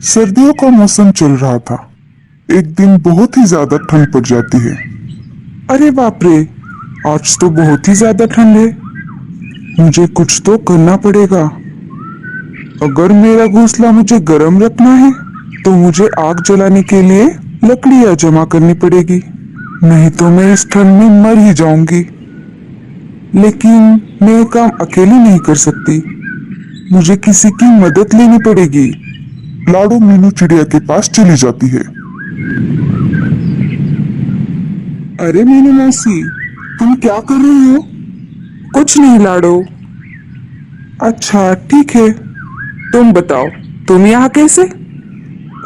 सर्दियों का मौसम चल रहा था। एक दिन बहुत ही ज्यादा ठंड पड़ जाती है। अरे बाप रे, आज तो बहुत ही ज्यादा ठंड है। मुझे कुछ तो करना पड़ेगा। अगर मेरा घोंसला मुझे गर्म रखना है तो मुझे आग जलाने के लिए लकड़ियां जमा करनी पड़ेगी, नहीं तो मैं इस ठंड में मर ही जाऊंगी। लेकिन मैं ये काम अकेली नहीं कर सकती, मुझे किसी की मदद लेनी पड़ेगी। लाडो मीनू चिड़िया के पास चली जाती है। अरे मीनू मौसी, तुम क्या कर रही हो? कुछ नहीं लाडो। अच्छा ठीक है, तुम बताओ, तुम यहाँ कैसे?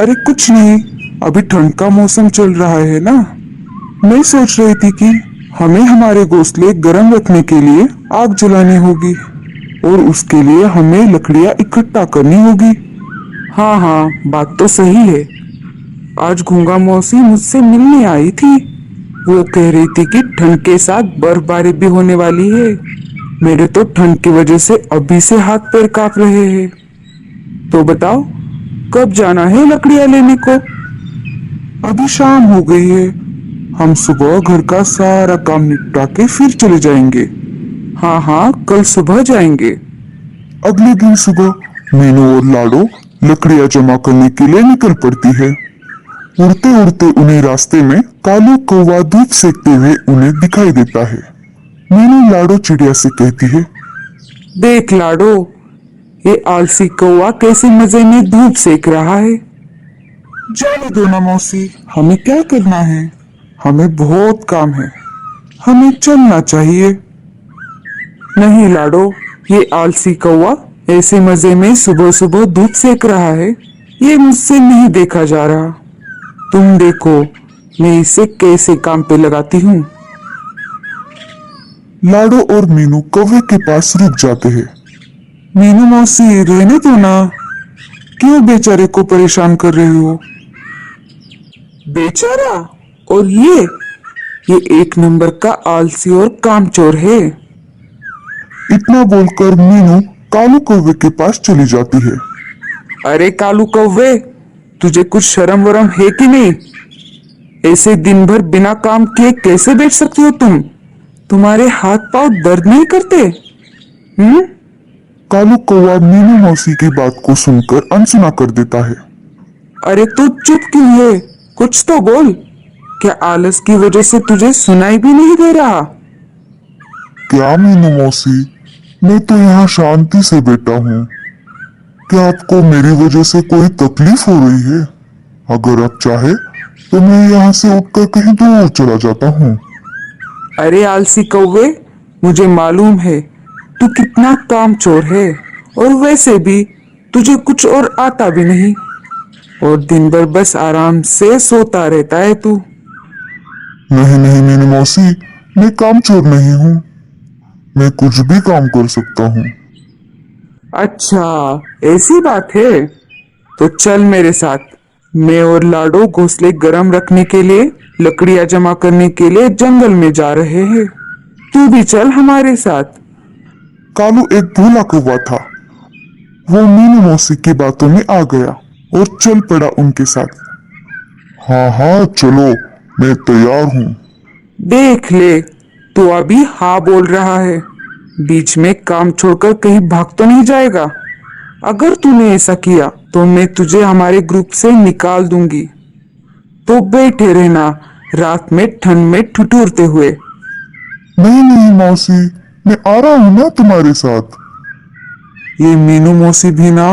अरे कुछ नहीं, अभी ठंड का मौसम चल रहा है ना। मैं सोच रही थी कि हमें हमारे घोंसले गर्म रखने के लिए आग जलानी होगी और उसके लिए हमें लकड़ियाँ इकट्ठा करनी होगी। हाँ हाँ, बात तो सही है। आज घूंगा मौसी मुझसे मिलने आई थी। वो कह रही थी कि ठंड के साथ बर्फबारी भी होने वाली है। मेरे तो ठंड की वजह से अभी से हाथ पैर कांप रहे हैं। तो बताओ, कब जाना है लकड़ियां लेने को? अभी शाम हो गई है। हम सुबह घर का सारा काम निपटा के फिर चले जाएंगे। हाँ हाँ, कल सुबह जाएंगे। अगले दिन सुबह मीनू और लाडो लकड़ियां जमा करने के लिए निकल पड़ती है। उड़ते उड़ते उन्हें रास्ते में कालू कौवा धूप सेकते हुए उन्हें दिखाई देता है। मीनू लाडो चिड़िया से कहती है, देख लाडो, ये आलसी कौवा कैसे मजे में धूप सेक रहा है। जाने दो ना मौसी, हमें क्या करना है? हमें बहुत काम है, हमें चलना चाहिए। नहीं लाडो, ये आलसी कौवा ऐसे मजे में सुबह सुबह धूप सेक रहा है, ये मुझसे नहीं देखा जा रहा। तुम देखो, मैं इसे कैसे काम पे लगाती हूँ। लाडो और मीनू कौवे के पास रुक जाते हैं। मीनू मौसी, रहने दो ना, क्यों बेचारे को परेशान कर रहे हो? बेचारा? और ये एक नंबर का आलसी और कामचोर है। इतना बोलकर मीनू कालू कौवे के पास चली जाती है। अरे कालू कौवे, तुझे कुछ शर्म वरम है कि नहीं? ऐसे दिन भर बिना काम किए कैसे बैठ सकती हो तुम? तुम्हारे हाथ पांव दर्द नहीं करते? हम्म? कालू कौवा मीनू मौसी की बात को सुनकर अनसुना कर देता है। अरे तू चुप क्यों है? कुछ तो बोल। क्या आलस की वजह से तुझे सुनाई भी नहीं दे रहा? क्या मीनू मौसी, मैं तो यहाँ शांति से बैठा हूँ। क्या आपको मेरी वजह से कोई तकलीफ हो रही है? अगर आप चाहे तो मैं यहाँ से उठकर कहीं दूर चला जाता हूँ। अरे आलसी कौवे, मुझे मालूम है तू कितना कामचोर है, और वैसे भी तुझे कुछ और आता भी नहीं, और दिन भर बस आराम से सोता रहता है तू। नहीं नहीं मीनू मौसी, मैं कामचोर नहीं हूँ, मैं कुछ भी काम कर सकता हूँ। अच्छा, ऐसी बात है? तो चल मेरे साथ। मैं और लाडो घोंसले गर्म रखने के लिए लकड़ियां जमा करने के लिए जंगल में जा रहे हैं। तू भी चल हमारे साथ। कालू एक भोला कौवा था। वो मीनू मौसी की बातों में आ गया और चल पड़ा उनके साथ। हाँ हाँ चलो, मैं तैयार हूँ। देख ले, तू अभी हाँ बोल रहा है, बीच में काम छोड़कर कहीं भाग तो नहीं जाएगा? अगर तूने ऐसा किया तो मैं तुझे हमारे ग्रुप से निकाल दूंगी। तो बैठे रहना रात में ठंड में ठिठुरते हुए। नहीं नहीं मौसी, मैं आ रहा हूँ ना तुम्हारे साथ। ये मीनू मौसी भी ना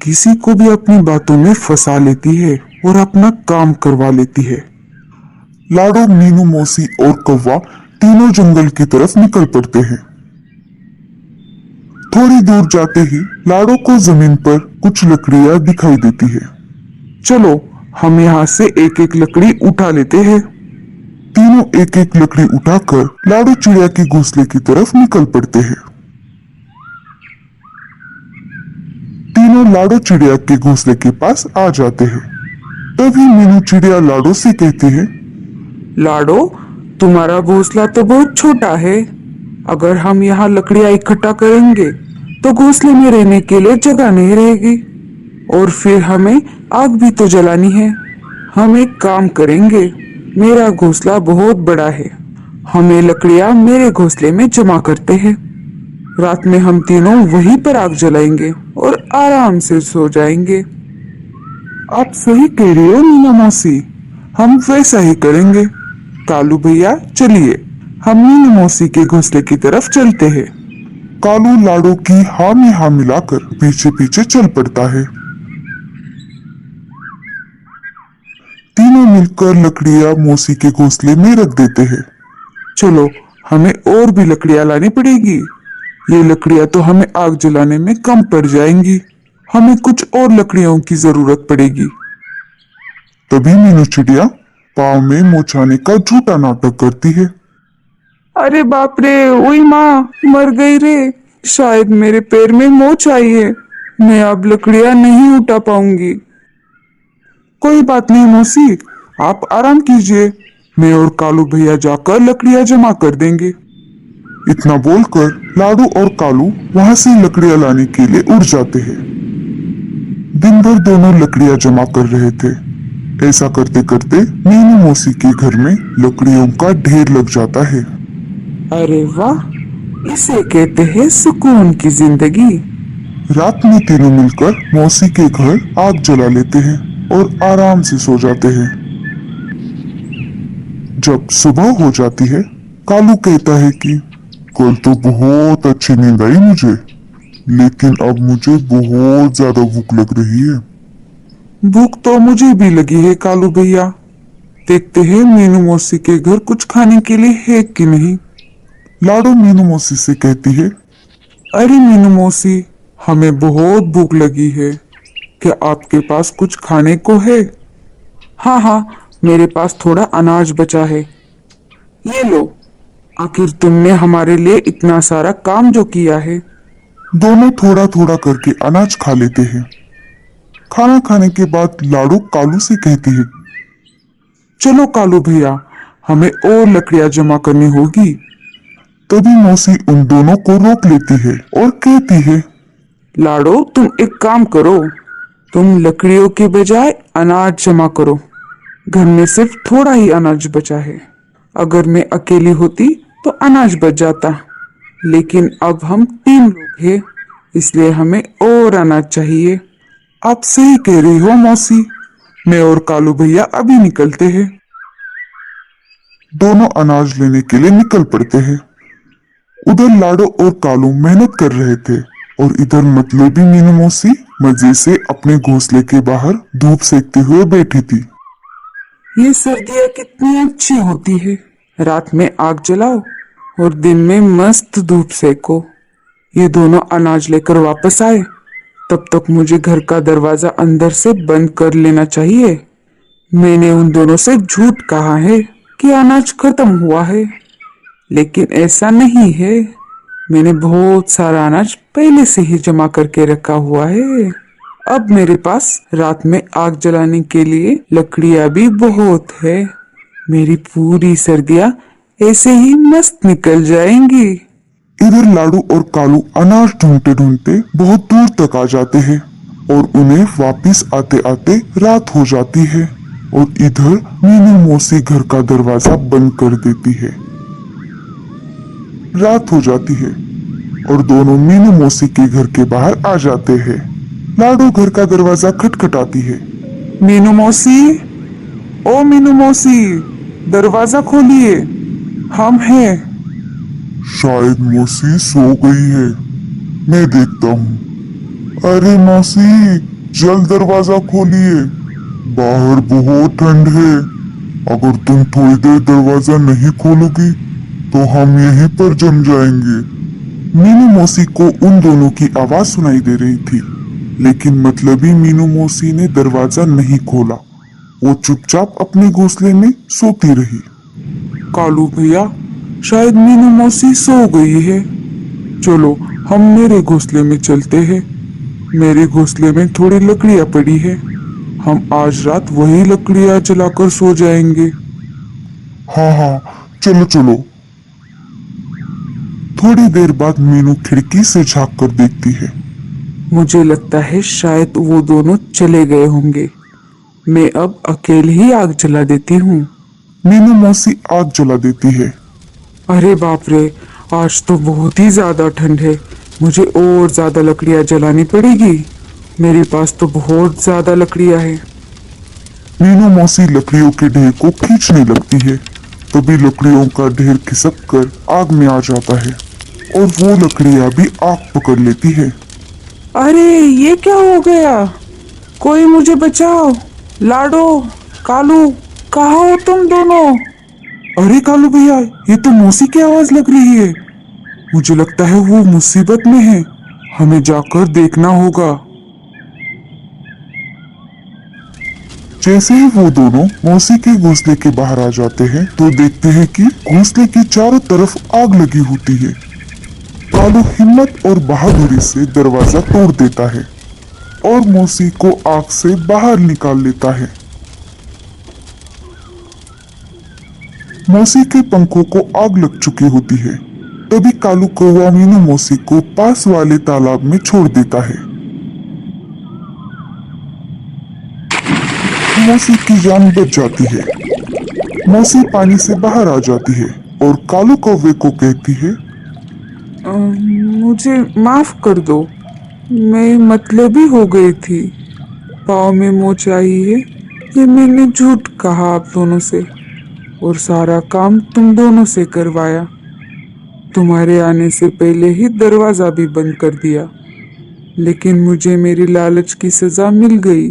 किसी को भी अपनी बातों में फंसा लेती है और अपना काम करवा लेती है। लाडो, मीनू मौसी और कौवा तीनों जंगल की तरफ निकल पड़ते हैं। थोड़ी दूर जाते ही लाडो को जमीन पर कुछ लकड़ियां दिखाई देती है। चलो, हम यहाँ से एक एक लकड़ी उठा लेते हैं। तीनों एक एक लकड़ी उठाकर लाडो चिड़िया के घोंसले की तरफ निकल पड़ते हैं। तीनों लाडो चिड़िया के घोंसले के पास आ जाते हैं। तभी मीनू चिड़िया लाडो से कहती है, लाडो, तुम्हारा घोंसला तो बहुत छोटा है। अगर हम यहाँ लकड़ियाँ इकट्ठा करेंगे तो घोंसले में रहने के लिए जगह नहीं रहेगी। और फिर हमें आग भी तो जलानी है। हम एक काम करेंगे, मेरा घोंसला बहुत बड़ा है, हमें लकड़ियां मेरे घोंसले में जमा करते हैं। रात में हम तीनों वहीं पर आग जलाएंगे और आराम से सो जाएंगे। आप सही कह रही हो मीना मौसी, हम वैसा ही करेंगे। कालू भैया चलिए, हम मीनू मौसी के घोंसले की तरफ चलते हैं। कालू लाडो की हाँ में हाँ मिलाकर पीछे पीछे चल पड़ता है। तीनों मिलकर लकड़ियां मौसी के घोंसले में रख देते हैं। चलो, हमें और भी लकड़ियां लानी पड़ेगी। ये लकड़ियां तो हमें आग जलाने में कम पड़ जाएंगी, हमें कुछ और लकड़ियों की जरूरत पड़ेगी। तभी मीनू चिड़िया पाँव में मोचाने का झूठा नाटक करती है। अरे बाप रे, ओई माँ, मर गई रे, शायद मेरे पैर में मोच आई है, मैं अब लकड़ियां नहीं उठा पाऊंगी। कोई बात नहीं मौसी, आप आराम कीजिए, मैं और कालू भैया जाकर लकड़ियां जमा कर देंगे। इतना बोलकर लाडू और कालू वहां से लकड़ियां लाने के लिए उड़ जाते हैं। दिन भर दोनों लकड़ियां जमा कर रहे थे। ऐसा करते करते मीनू मौसी के घर में लकड़ियों का ढेर लग जाता है। अरे वाह, इसे कहते हैं सुकून की जिंदगी। रात में तीनों मिलकर मौसी के घर आग जला लेते हैं और आराम से सो जाते हैं। जब सुबह हो जाती है, कालू कहता है कि कल तो बहुत अच्छी नींद आई मुझे, लेकिन अब मुझे बहुत ज्यादा भूख लग रही है। भूख तो मुझे भी लगी है कालू भैया, देखते हैं मीनू मौसी के घर कुछ खाने के लिए है कि नहीं। लाडो मीनू मौसी से कहती है, अरे मीनू मौसी, हमें बहुत भूख लगी है, क्या आपके पास कुछ खाने को है? हाँ हाँ, मेरे पास थोड़ा अनाज बचा है, ये लो। आखिर तुमने हमारे लिए इतना सारा काम जो किया है। दोनों थोड़ा थोड़ा करके अनाज खा लेते हैं। खाना खाने के बाद लाडो कालू से कहती है, चलो कालू भैया, हमें और लकड़ियां जमा करनी होगी। तभी मौसी उन दोनों को रोक लेती है और कहती है, लाडो तुम एक काम करो, तुम लकड़ियों के बजाय अनाज जमा करो। घर में सिर्फ थोड़ा ही अनाज बचा है, अगर मैं अकेली होती तो अनाज बच जाता, लेकिन अब हम 3 लोग हैं, इसलिए हमें और अनाज चाहिए। आप सही कह रही हो मौसी, मैं और कालू भैया अभी निकलते हैं। दोनों अनाज लेने के लिए निकल पड़ते हैं। उधर लाडो और कालू मेहनत कर रहे थे और इधर मतलबी मीनू मौसी मजे से अपने घोंसले के बाहर धूप सेकते हुए बैठी थी। ये सर्दियाँ कितनी अच्छी होती है, रात में आग जलाओ और दिन में मस्त धूप सेको। ये दोनों अनाज लेकर वापस आए, तब तक मुझे घर का दरवाजा अंदर से बंद कर लेना चाहिए। मैंने उन दोनों से झूठ कहा है कि अनाज खत्म हुआ है, लेकिन ऐसा नहीं है, मैंने बहुत सारा अनाज पहले से ही जमा करके रखा हुआ है। अब मेरे पास रात में आग जलाने के लिए लकड़ियां भी बहुत है, मेरी पूरी सर्दियां ऐसे ही मस्त निकल जाएंगी। इधर लाडू और कालू अनाज ढूंढते ढूंढते बहुत दूर तक आ जाते हैं और उन्हें वापस आते आते रात हो जाती है और इधर मीनू मौसी घर का दरवाजा बंद कर देती है। रात हो जाती है और दोनों मीनू मौसी के घर के बाहर आ जाते हैं। लाडो घर का दरवाजा खटखटाती है। मीनू मौसी, ओ मीनू मौसी, दरवाजा खोलिए, हम हैं। शायद मौसी सो गई है, मैं देखता हूँ। अरे मौसी, जल्द दरवाजा खोलिए, बाहर बहुत ठंड है, अगर तुम थोड़ी देर दरवाजा नहीं खोलोगी तो हम यहीं पर जम जाएंगे। मीनू मौसी को उन दोनों की आवाज सुनाई दे रही थी, लेकिन मतलबी मीनू मौसी ने दरवाजा नहीं खोला, वो चुपचाप अपने घोंसले में सोती रही। कालू भैया, शायद मीनू मौसी सो गई है, चलो हम मेरे घोंसले में चलते हैं, मेरे घोंसले में थोड़ी लकड़ियां पड़ी है, हम आज रात वही लकड़ियां जलाकर सो जाएंगे। हाँ हाँ, चलो चलो। थोड़ी देर बाद मीनू खिड़की से झांक कर देखती है। मुझे लगता है शायद वो दोनों चले गए होंगे। मैं अब अकेले ही आग जला देती हूँ। मीनू मौसी आग जला देती है। अरे बाप रे, आज तो बहुत ही ज्यादा ठंड है। मुझे और ज्यादा लकड़ियाँ जलानी पड़ेगी। मेरे पास तो बहुत ज्यादा लकड़ियाँ हैं। मीनू मौसी लकड़ियों के ढेर को खींचने लगती है। तभी लकड़ियों का ढेर खिसक कर आग में आ जाता है और वो लकड़ियां भी आग पकड़ लेती है। अरे ये क्या हो गया? कोई मुझे बचाओ। लाडो, कालू, कहाँ हो तुम दोनों? अरे कालू भैया, ये तो मौसी की आवाज लग रही है। मुझे लगता है वो मुसीबत में है। हमें जाकर देखना होगा। जैसे ही वो दोनों मौसी के घोंसले के बाहर आ जाते हैं तो देखते हैं कि घोंसले की चारों तरफ आग लगी होती है। कालू हिम्मत और बहादुरी से दरवाजा तोड़ देता है और मौसी को आग से बाहर निकाल लेता है। मौसी के पंखों को आग लग चुकी होती है। तभी कालू कौवा मीनू मौसी को पास वाले तालाब में छोड़ देता है। मौसी की जान बच जाती है। मौसी पानी से बाहर आ जाती है और कालू कौवे को कहती है, मुझे माफ कर दो। मैं मतलबी हो गई थी। पाँव में मोच आई है। ये मैंने झूठ कहा आप दोनों से और सारा काम तुम दोनों से करवाया। तुम्हारे आने से पहले ही दरवाजा भी बंद कर दिया। लेकिन मुझे मेरी लालच की सजा मिल गई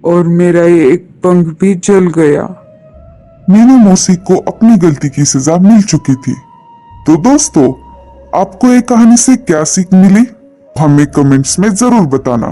और मेरा ये एक पंख भी जल गया। मीनू मौसी को अपनी गलती की सजा मिल चुकी थी। तो दोस्तों, आपको ये कहानी से क्या सीख मिली हमें कमेंट्स में जरूर बताना।